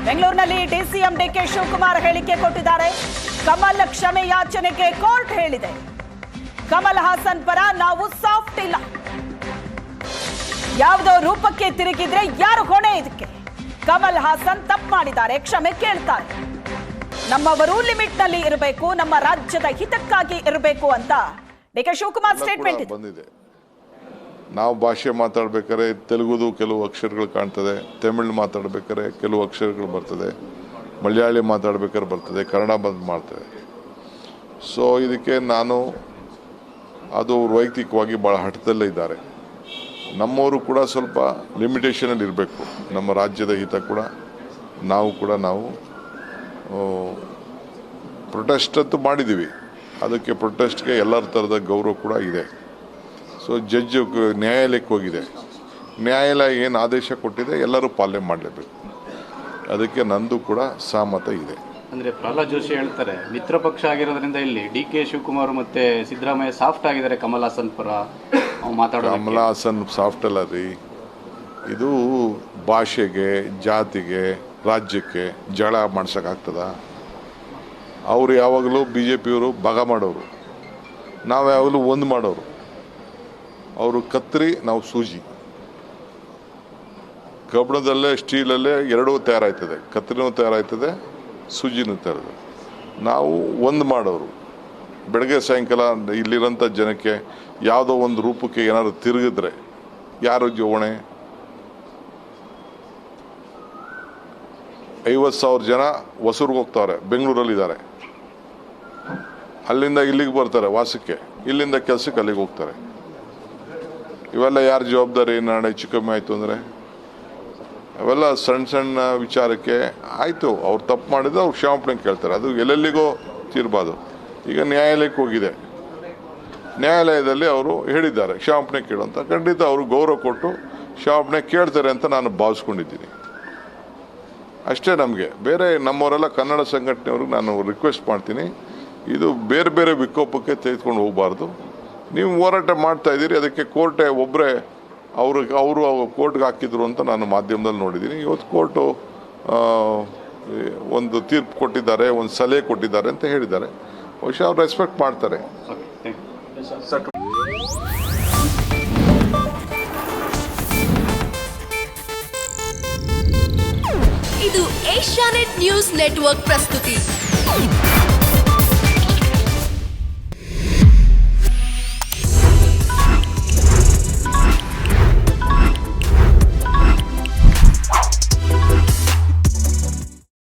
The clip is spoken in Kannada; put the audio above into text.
ಬೆಂಗಳೂರಿನಲ್ಲಿ ಡಿಸಿಎಂ ಡಿಕೆ ಶಿವಕುಮಾರ್ ಹೇಳಿಕೆ ಕೊಟ್ಟಿದ್ದಾರೆ. ಕಮಲ್ ಕ್ಷಮೆ ಯಾಚನೆಗೆ ಕೋರ್ಟ್ ಹೇಳಿದೆ. ಕಮಲ್ ಹಾಸನ್ ಪರ ನಾವು ಸಾಫ್ಟ್ ಇಲ್ಲ. ಯಾವುದೋ ರೂಪಕ್ಕೆ ತಿರುಗಿದ್ರೆ ಯಾರು ಹೊಣೆ ಇದಕ್ಕೆ? ಕಮಲ್ ಹಾಸನ್ ತಪ್ಪು ಮಾಡಿದ್ದಾರೆ, ಕ್ಷಮೆ ಕೇಳ್ತಾರೆ. ನಮ್ಮವರು ಲಿಮಿಟ್ ನಲ್ಲಿ ಇರಬೇಕು, ನಮ್ಮ ರಾಜ್ಯದ ಹಿತಕ್ಕಾಗಿ ಇರಬೇಕು ಅಂತ ಡಿಕೆ ಶಿವಕುಮಾರ್ ಸ್ಟೇಟ್ಮೆಂಟ್ ಬಂದಿದೆ. ನಾವು ಭಾಷೆ ಮಾತಾಡ್ಬೇಕಾದ್ರೆ ತೆಲುಗುದು ಕೆಲವು ಅಕ್ಷರಗಳು ಕಾಣ್ತದೆ, ತಮಿಳು ಮಾತಾಡ್ಬೇಕಾದ್ರೆ ಕೆಲವು ಅಕ್ಷರಗಳು ಬರ್ತದೆ, ಮಲಯಾಳಿ ಮಾತಾಡ್ಬೇಕಾದ್ರೆ ಬರ್ತದೆ, ಕನ್ನಡ ಮಾಡ್ತದೆ. ಸೊ ಇದಕ್ಕೆ ನಾನು ಅದು ವೈಯಕ್ತಿಕವಾಗಿ ಭಾಳ ಹಠದಲ್ಲೇ ಇದ್ದಾರೆ. ನಮ್ಮವರು ಕೂಡ ಸ್ವಲ್ಪ ಲಿಮಿಟೇಷನಲ್ಲಿ ಇರಬೇಕು. ನಮ್ಮ ರಾಜ್ಯದ ಹಿತ ಕೂಡ ನಾವು ಪ್ರೊಟೆಸ್ಟ್ ಅಂತೂ ಮಾಡಿದ್ದೀವಿ. ಅದಕ್ಕೆ ಪ್ರೊಟೆಸ್ಟ್ಗೆ ಎಲ್ಲರ ಥರದ ಗೌರವ ಕೂಡ ಇದೆ. ಸೊ ಜಡ್ಜ್ ನ್ಯಾಯಾಲಯಕ್ಕೆ ಹೋಗಿದೆ. ನ್ಯಾಯಾಲಯ ಏನು ಆದೇಶ ಕೊಟ್ಟಿದೆ ಎಲ್ಲರೂ ಪಾಲನೆ ಮಾಡಲೇಬೇಕು. ಅದಕ್ಕೆ ನಂದು ಕೂಡ ಸಹಮತ ಇದೆ. ಅಂದರೆ ಪ್ರಹ್ಲಾದ್ ಜೋಶಿ ಹೇಳ್ತಾರೆ, ಮಿತ್ರ ಪಕ್ಷ ಆಗಿರೋದ್ರಿಂದ ಇಲ್ಲಿ ಡಿ ಕೆ ಶಿವಕುಮಾರ್ ಮತ್ತು ಸಿದ್ದರಾಮಯ್ಯ ಸಾಫ್ಟ್ ಆಗಿದ್ದಾರೆ ಕಮಲ್ ಹಾಸನ್ ಪರ ಮಾತಾಡೋ. ಕಮಲ್ ಹಾಸನ್ ಸಾಫ್ಟ್ ಅಲ್ಲ ರೀ. ಇದು ಭಾಷೆಗೆ, ಜಾತಿಗೆ, ರಾಜ್ಯಕ್ಕೆ ಜಗಳ ಮಾಡ್ಸೋಕ್ಕಾಗ್ತದ? ಅವರು ಯಾವಾಗಲೂ BJPಯವರು ಭಾಗ ಮಾಡೋರು, ನಾವು ಯಾವಾಗಲೂ ಒಂದು ಮಾಡೋರು. ಅವರು ಕತ್ತರಿ, ನಾವು ಸೂಜಿ. ಕಬ್ಬಣದಲ್ಲೇ ಸ್ಟೀಲಲ್ಲೇ ಎರಡೂ ತಯಾರಾಯ್ತದೆ, ಕತ್ತರಿನೂ ತಯಾರಾಯ್ತದೆ, ಸೂಜಿನೂ ತಯಾರಿದೆ. ನಾವು ಒಂದು ಮಾಡೋರು. ಬೆಳಗ್ಗೆ ಸಾಯಂಕಾಲ ಇಲ್ಲಿರೋಂಥ ಜನಕ್ಕೆ ಯಾವುದೋ ಒಂದು ರೂಪಕ್ಕೆ ಏನಾದ್ರು ತಿರುಗಿದ್ರೆ ಯಾರು ಹೊಣೆ? 50,000 ಜನ ಹೊಸೂರಿಗೆ ಹೋಗ್ತಾರೆ, ಬೆಂಗಳೂರಲ್ಲಿದ್ದಾರೆ. ಅಲ್ಲಿಂದ ಇಲ್ಲಿಗೆ ಬರ್ತಾರೆ ವಾಸಕ್ಕೆ, ಇಲ್ಲಿಂದ ಕೆಲಸಕ್ಕೆ ಅಲ್ಲಿಗೆ ಹೋಗ್ತಾರೆ. ಇವೆಲ್ಲ ಯಾರ ಜವಾಬ್ದಾರಿ? ನಾಳೆ ಹೆಚ್ಚು ಕಮ್ಮಿ ಆಯಿತು ಅಂದರೆ ಅವೆಲ್ಲ ಸಣ್ಣ ಸಣ್ಣ ವಿಚಾರಕ್ಕೆ ಆಯಿತು, ಅವ್ರು ತಪ್ಪು ಮಾಡಿದ್ರೆ ಅವ್ರು ಕ್ಷಮಾಪಣೆ ಕೇಳ್ತಾರೆ. ಅದು ಎಲ್ಲೆಲ್ಲಿಗೋ ತೀರ್ಬಾರ್ದು. ಈಗ ನ್ಯಾಯಾಲಯಕ್ಕೆ ಹೋಗಿದೆ, ನ್ಯಾಯಾಲಯದಲ್ಲಿ ಅವರು ಹೇಳಿದ್ದಾರೆ ಕ್ಷಮಾಪಣೆ ಕೇಳುವಂತ. ಖಂಡಿತ ಅವರು ಗೌರವ ಕೊಟ್ಟು ಕ್ಷಮಾಪಣೆ ಕೇಳ್ತಾರೆ ಅಂತ ನಾನು ಭಾವಿಸ್ಕೊಂಡಿದ್ದೀನಿ. ಅಷ್ಟೇ. ನಮಗೆ ಬೇರೆ ನಮ್ಮವರೆಲ್ಲ ಕನ್ನಡ ಸಂಘಟನೆಯವ್ರಿಗೆ ನಾನು ರಿಕ್ವೆಸ್ಟ್ ಮಾಡ್ತೀನಿ, ಇದು ಬೇರೆ ಬೇರೆ ವಿಕೋಪಕ್ಕೆ ತೆಗೆದುಕೊಂಡು ಹೋಗಬಾರ್ದು. ನೀವು ಹೋರಾಟ ಮಾಡ್ತಾ ಇದ್ದೀರಿ, ಅದಕ್ಕೆ ಕೋರ್ಟೆ ಒಬ್ಬರೇ ಅವರು ಕೋರ್ಟ್ಗೆ ಹಾಕಿದ್ರು ಅಂತ ನಾನು ಮಾಧ್ಯಮದಲ್ಲಿ ನೋಡಿದ್ದೀನಿ. ಇವತ್ತು ಕೋರ್ಟು ಒಂದು ತೀರ್ಪು ಕೊಟ್ಟಿದ್ದಾರೆ, ಒಂದು ಸಲಹೆ ಕೊಟ್ಟಿದ್ದಾರೆ ಅಂತ ಹೇಳಿದ್ದಾರೆ. ಬಹುಶಃ ಅವ್ರು ರೆಸ್ಪೆಕ್ಟ್ ಮಾಡ್ತಾರೆ. ಇದು ಏಷ್ಯಾನೆಟ್ ನ್ಯೂಸ್ ನೆಟ್ವರ್ಕ್ ಪ್ರಸ್ತುತಿ.